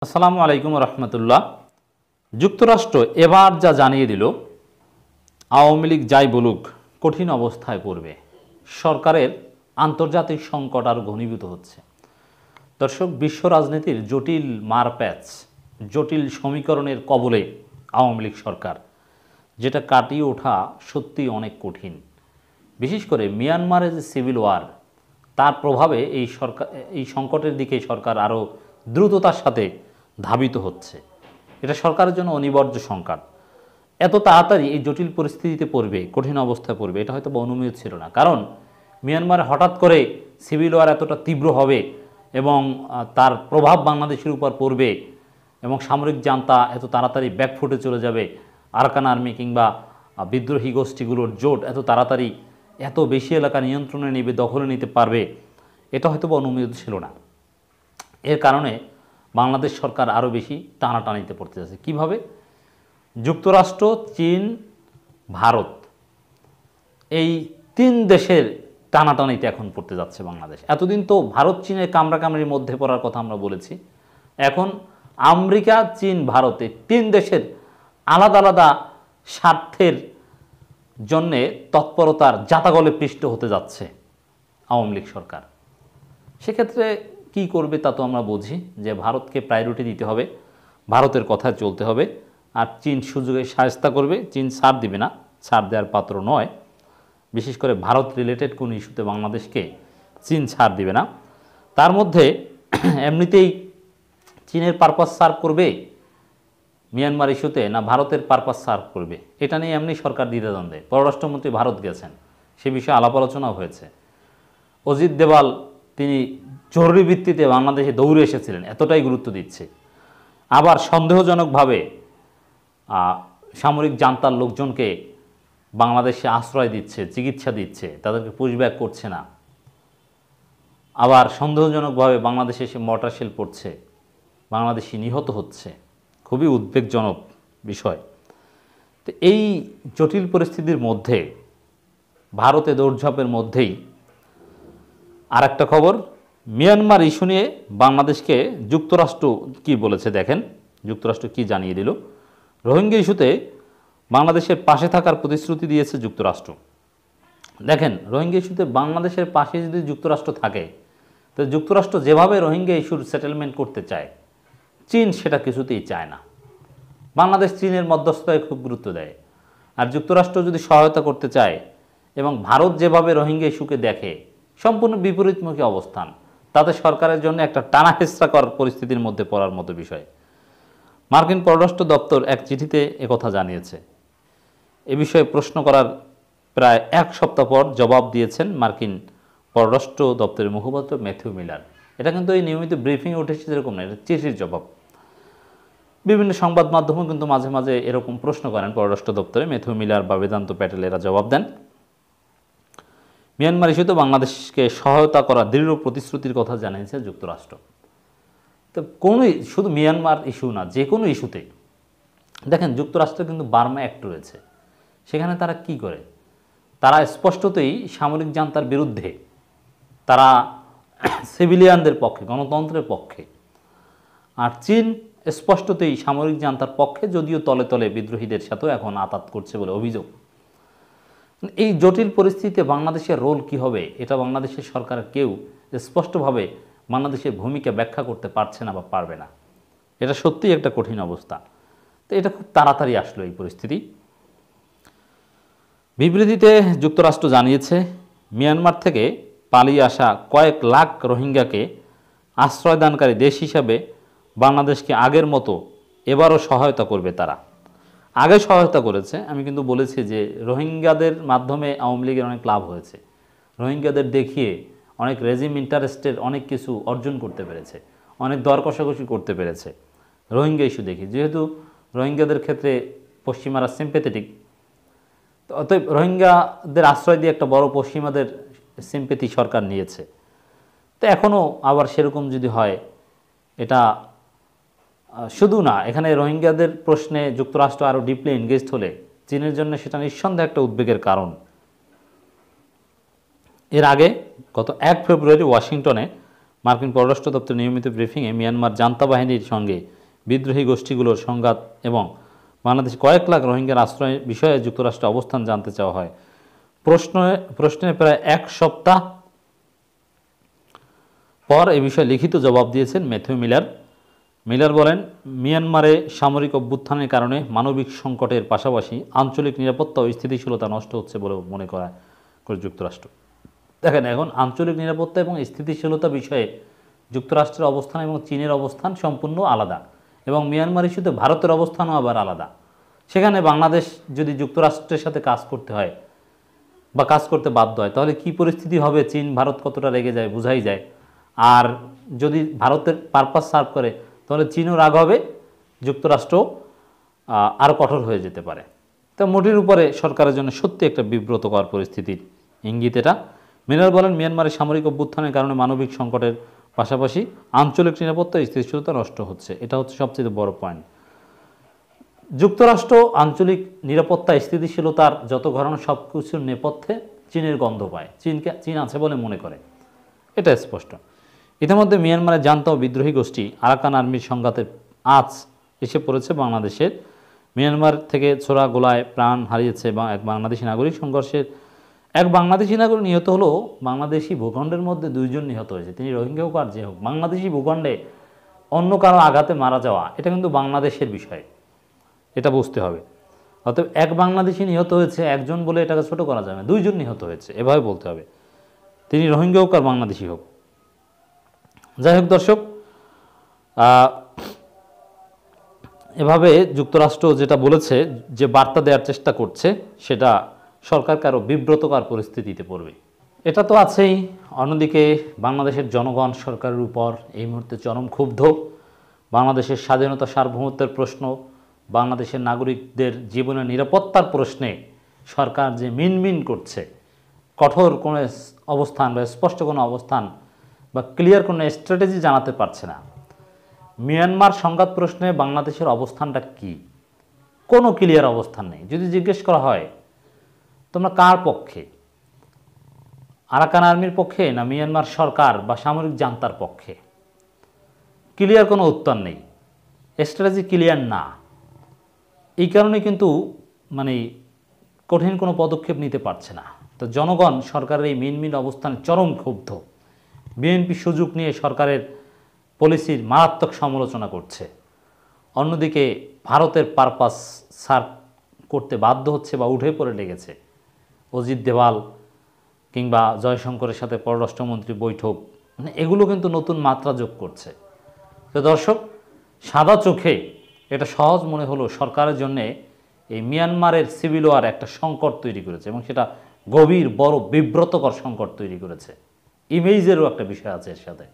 আসসালামু আলাইকুম রহমতুল্লাহ। যুক্তরাষ্ট্র এবার যা জানিয়ে দিল, আওয়ামী লীগ যাই বলুক কঠিন অবস্থায় পড়বে। সরকারের আন্তর্জাতিক সংকট আরও ঘনীভূত হচ্ছে। দর্শক, বিশ্ব রাজনীতির জটিল মারপ্যাচ, জটিল সমীকরণের কবলে আওয়ামী লীগ সরকার, যেটা কাটিয়ে ওঠা সত্যি অনেক কঠিন। বিশেষ করে মিয়ানমারের যে সিভিল ওয়ার, তার প্রভাবে এই সংকটের দিকে সরকার আরও দ্রুততার সাথে ধাবিত হচ্ছে। এটা সরকারের জন্য অনিবার্য সংকট। এত তাড়াতাড়ি এই জটিল পরিস্থিতিতে পড়বে, কঠিন অবস্থায় পড়বে, এটা হয়তো অনুমেয় ছিল না। কারণ মিয়ানমারে হঠাৎ করে সিভিল ওয়ার এতটা তীব্র হবে এবং তার প্রভাব বাংলাদেশের উপর পড়বে এবং সামরিক জান্তা এত তাড়াতাড়ি ব্যাকফুটে চলে যাবে, আরাকান আর্মি কিংবা বিদ্রোহী গোষ্ঠীগুলোর জোট এত তাড়াতাড়ি এত বেশি এলাকা নিয়ন্ত্রণে নেবে, দখলে নিতে পারবে, এটা হয়তো অনুমেয় ছিল না। এর কারণে বাংলাদেশ সরকার আরও বেশি টানাটানিতে পড়তে যাচ্ছে। কীভাবে? যুক্তরাষ্ট্র, চীন, ভারত, এই তিন দেশের টানাটানিতে এখন পড়তে যাচ্ছে বাংলাদেশ। এতদিন তো ভারত চীনের কামড়াকামড়ির মধ্যে পড়ার কথা আমরা বলেছি। এখন আমেরিকা, চীন, ভারত এই তিন দেশের আলাদা আলাদা স্বার্থের জন্যে তৎপরতার জাতাগলে পৃষ্ঠ হতে যাচ্ছে আওয়ামী লীগ সরকার। সেক্ষেত্রে কি করবে তা তো আমরা বুঝি, যে ভারতকে প্রায়োরিটি দিতে হবে, ভারতের কথায় চলতে হবে, আর চীন সুযোগে সাহায্য করবে। চীন ছাড় দিবে না, ছাড় দেওয়ার পাত্র নয়। বিশেষ করে ভারত রিলেটেড কোন ইস্যুতে বাংলাদেশকে চীন ছাড় দিবে না। তার মধ্যে এমনিতেই চীনের পারপাস সার্ভ করবে মিয়ানমার ইস্যুতে, না ভারতের পারপাস সার্ভ করবে, এটা নিয়ে এমনি সরকার দ্বিধাদ্বন্দ্বে। পররাষ্ট্রমন্ত্রী ভারত গেছেন, সে বিষয়ে আলাপ আলোচনাও হয়েছে। অজিত দেওয়াল তিনি জরুরি ভিত্তিতে বাংলাদেশে দৌড়ে এসেছিলেন, এতটাই গুরুত্ব দিচ্ছে। আবার সন্দেহজনকভাবে সামরিক জান্তার লোকজনকে বাংলাদেশে আশ্রয় দিচ্ছে, চিকিৎসা দিচ্ছে, তাদেরকে পুশব্যাক করছে না। আবার সন্দেহজনকভাবে বাংলাদেশে এসে মর্টার শেল পড়ছে, বাংলাদেশি নিহত হচ্ছে। খুবই উদ্বেগজনক বিষয়। তো এই জটিল পরিস্থিতির মধ্যে, ভারতে দৌড়ঝাঁপের মধ্যেই আর একটা খবর, মিয়ানমার ইস্যু নিয়ে বাংলাদেশকে যুক্তরাষ্ট্র কি বলেছে দেখেন। যুক্তরাষ্ট্র কি জানিয়ে দিল? রোহিঙ্গা ইস্যুতে বাংলাদেশের পাশে থাকার প্রতিশ্রুতি দিয়েছে যুক্তরাষ্ট্র। দেখেন, রোহিঙ্গা ইস্যুতে বাংলাদেশের পাশে যদি যুক্তরাষ্ট্র থাকে, তো যুক্তরাষ্ট্র যেভাবে রোহিঙ্গা ইস্যুর সেটেলমেন্ট করতে চায়, চীন সেটা কিছুতেই চায় না। বাংলাদেশ চীনের মধ্যস্থতায় খুব গুরুত্ব দেয়। আর যুক্তরাষ্ট্র যদি সহায়তা করতে চায়, এবং ভারত যেভাবে রোহিঙ্গা ইস্যুকে দেখে, সম্পূর্ণ বিপরীতমুখী অবস্থান, তাতে সরকারের জন্য একটা টানাহেঁচড়াকর পরিস্থিতির মধ্যে পড়ার মতো বিষয়। মার্কিন পররাষ্ট্র দপ্তর এক চিঠিতে একথা জানিয়েছে। এ বিষয়ে প্রশ্ন করার প্রায় এক সপ্তাহ পর জবাব দিয়েছেন মার্কিন পররাষ্ট্র দপ্তরের মুখপাত্র ম্যাথিউ মিলার। এটা কিন্তু এই নিয়মিত ব্রিফিংয়ে উঠেছে যেরকম না, এটা চিঠির জবাব। বিভিন্ন সংবাদ মাধ্যমও কিন্তু মাঝে মাঝে এরকম প্রশ্ন করেন পররাষ্ট্র দপ্তরে, ম্যাথিউ মিলার বা বেদান্ত প্যাটেল এরা জবাব দেন। মিয়ানমার ইস্যুতে বাংলাদেশকে সহায়তা করা দৃঢ় প্রতিশ্রুতির কথা জানিয়েছে যুক্তরাষ্ট্র। তো শুধু মিয়ানমার ইস্যু না, যে কোনো ইস্যুতে দেখেন যুক্তরাষ্ট্রের কিন্তু বার্মা অ্যাক্ট রয়েছে। সেখানে তারা কি করে? তারা স্পষ্টতই সামরিক জান্তার বিরুদ্ধে, তারা সিভিলিয়ানদের পক্ষে, গণতন্ত্রের পক্ষে। আর চীন স্পষ্টতই সামরিক জান্তার পক্ষে, যদিও তলে তলে বিদ্রোহীদের সাথেও এখন আতাত করছে বলে অভিযোগ। এই জটিল পরিস্থিতিতে বাংলাদেশের রোল কি হবে, এটা বাংলাদেশের সরকারের কেউ স্পষ্টভাবে বাংলাদেশের ভূমিকা ব্যাখ্যা করতে পারছে না বা পারবে না। এটা সত্যিই একটা কঠিন অবস্থা। তো এটা খুব তাড়াতাড়ি আসলো এই পরিস্থিতি। বিবৃতিতে যুক্তরাষ্ট্র জানিয়েছে, মিয়ানমার থেকে পালিয়ে আসা কয়েক লাখ রোহিঙ্গাকে আশ্রয়দানকারী দেশ হিসাবে বাংলাদেশকে আগের মতো এবারও সহায়তা করবে। তারা আগে সহায়তা করেছে, আমি কিন্তু বলেছি যে রোহিঙ্গাদের মাধ্যমে আওয়ামী লীগের অনেক লাভ হয়েছে। রোহিঙ্গাদের দেখিয়ে অনেক রেজিম ইন্টারেস্টের অনেক কিছু অর্জন করতে পেরেছে, অনেক দর কষাকষি করতে পেরেছে রোহিঙ্গা ইস্যু দেখি। যেহেতু রোহিঙ্গাদের ক্ষেত্রে পশ্চিমারা সিম্পেথেটিক, অতএব রোহিঙ্গাদের আশ্রয় দিয়ে একটা বড় পশ্চিমাদের সিম্পেথি সরকার নিয়েছে। তো এখনও আবার সেরকম যদি হয়, এটা শুধু না, এখানে রোহিঙ্গাদের প্রশ্নে যুক্তরাষ্ট্র আরও ডিপলি এনগেজড হলে চীনের জন্য সেটা নিঃসন্দেহে একটা উদ্বেগের কারণ। এর আগে গত 1 ফেব্রুয়ারি ওয়াশিংটনে মার্কিন পররাষ্ট্র দপ্তরের নিয়মিত ব্রিফিংয়ে মিয়ানমার জান্তা বাহিনীর সঙ্গে বিদ্রোহী গোষ্ঠীগুলোর সংঘাত এবং বাংলাদেশে কয়েক লাখ রোহিঙ্গার আশ্রয় বিষয়ে যুক্তরাষ্ট্রের অবস্থান জানতে চাওয়া হয়। প্রশ্নের প্রায় এক সপ্তাহ পর এ বিষয়ে লিখিত জবাব দিয়েছেন ম্যাথিউ মিলার। মিলার বলেন, মিয়ানমারে সামরিক অভ্যুত্থানের কারণে মানবিক সংকটের পাশাপাশি আঞ্চলিক নিরাপত্তা ও স্থিতিশীলতা নষ্ট হচ্ছে বলে মনে করে যুক্তরাষ্ট্র। দেখেন, এখন আঞ্চলিক নিরাপত্তা এবং স্থিতিশীলতা বিষয়ে যুক্তরাষ্ট্রের অবস্থান এবং চীনের অবস্থান সম্পূর্ণ আলাদা, এবং মিয়ানমার ইস্যুতে ভারতের অবস্থানও আবার আলাদা। সেখানে বাংলাদেশ যদি যুক্তরাষ্ট্রের সাথে কাজ করতে হয় বা কাজ করতে বাধ্য হয়, তাহলে কি পরিস্থিতি হবে, চীন ভারত কতটা রেগে যায় বোঝাই যায়। আর যদি ভারতের পারপাস সার্ভ করে, তাহলে চীনও রাগ হবে, যুক্তরাষ্ট্র আরও কঠোর হয়ে যেতে পারে। তো মোটির উপরে সরকারের জন্য সত্যি একটা বিব্রতকর পরিস্থিতির ইঙ্গিত এটা। মিলার বলেন, মিয়ানমারের সামরিক অভ্যুত্থানের কারণে মানবিক সংকটের পাশাপাশি আঞ্চলিক নিরাপত্তা স্থিতিশীলতা নষ্ট হচ্ছে। এটা হচ্ছে সবচেয়ে বড় পয়েন্ট। যুক্তরাষ্ট্র আঞ্চলিক নিরাপত্তা স্থিতিশীলতার যত ঘটনা সব কিছুর নেপথ্যে চীনের গন্ধ পায়, চীন আছে বলে মনে করে, এটা স্পষ্ট। ইতিমধ্যে মিয়ানমারের জান্তা ও বিদ্রোহী গোষ্ঠী আরাকান আর্মির সংঘাতের আঁচ এসে পড়েছে বাংলাদেশের। মিয়ানমার থেকে ছোড়া গোলায় প্রাণ হারিয়েছে এক বাংলাদেশি নাগরিক। সংঘর্ষের এক বাংলাদেশি নাগরিক নিহত হলো। বাংলাদেশি ভূখণ্ডের মধ্যে 2 জন নিহত হয়েছে, তিনি রোহিঙ্গা হোক আর যে হোক। বাংলাদেশি ভূখণ্ডে অন্য কারো আঘাতে মারা যাওয়া, এটা কিন্তু বাংলাদেশের বিষয়, এটা বুঝতে হবে। অতএব এক বাংলাদেশি নিহত হয়েছে, একজন বলে এটাকে ছোট করা যাবে না, 2 জন নিহত হয়েছে, এভাবে বলতে হবে, তিনি রোহিঙ্গা হোক আর বাংলাদেশি হোক। যাই হোক দর্শক, এভাবে যুক্তরাষ্ট্র যেটা বলেছে, যে বার্তা দেওয়ার চেষ্টা করছে, সেটা সরকারকে আরও বিব্রতকর পরিস্থিতিতে পড়বে। এটা তো আছেই। অন্যদিকে বাংলাদেশের জনগণ সরকারের উপর এই মুহূর্তে চরম ক্ষুব্ধ। বাংলাদেশের স্বাধীনতা সার্বভৌমত্বের প্রশ্ন, বাংলাদেশের নাগরিকদের জীবনের নিরাপত্তার প্রশ্নে সরকার যে মিনমিন করছে, কঠোর কোনো অবস্থান বা স্পষ্ট কোনো অবস্থান বা ক্লিয়ার কোনো স্ট্র্যাটেজি জানাতে পারছে না। মিয়ানমার সংঘাত প্রশ্নে বাংলাদেশের অবস্থানটা কি, কোনো ক্লিয়ার অবস্থান নেই। যদি জিজ্ঞেস করা হয় তোমরা কার পক্ষে, আরাকান আর্মির পক্ষে না মিয়ানমার সরকার বা সামরিক জান্তার পক্ষে, ক্লিয়ার কোনো উত্তর নেই, স্ট্র্যাটেজি ক্লিয়ার না। এই কারণে কিন্তু কঠিন কোনো পদক্ষেপ নিতে পারছে না। তো জনগণ সরকারের এই মিনমিন অবস্থানে চরম ক্ষুব্ধ। বিএনপি সুযোগ নিয়ে সরকারের পলিসির মারাত্মক সমালোচনা করছে। অন্যদিকে ভারতের পারপাস সার্ভ করতে বাধ্য হচ্ছে বা উঠে পড়ে লেগেছে। অজিত দেওয়াল কিংবা জয়শঙ্করের সাথে পররাষ্ট্রমন্ত্রী বৈঠক, এগুলো কিন্তু নতুন মাত্রা যোগ করছে। তো দর্শক, সাদা চোখে এটা সহজ মনে হলো সরকারের জন্যে এই মিয়ানমারের সিভিল ওয়ার একটা সংকট তৈরি করেছে, এবং সেটা গভীর বড় বিব্রতকর সংকট তৈরি করেছে। ইমেজেরও একটা বিষয় আছে এর সাথে।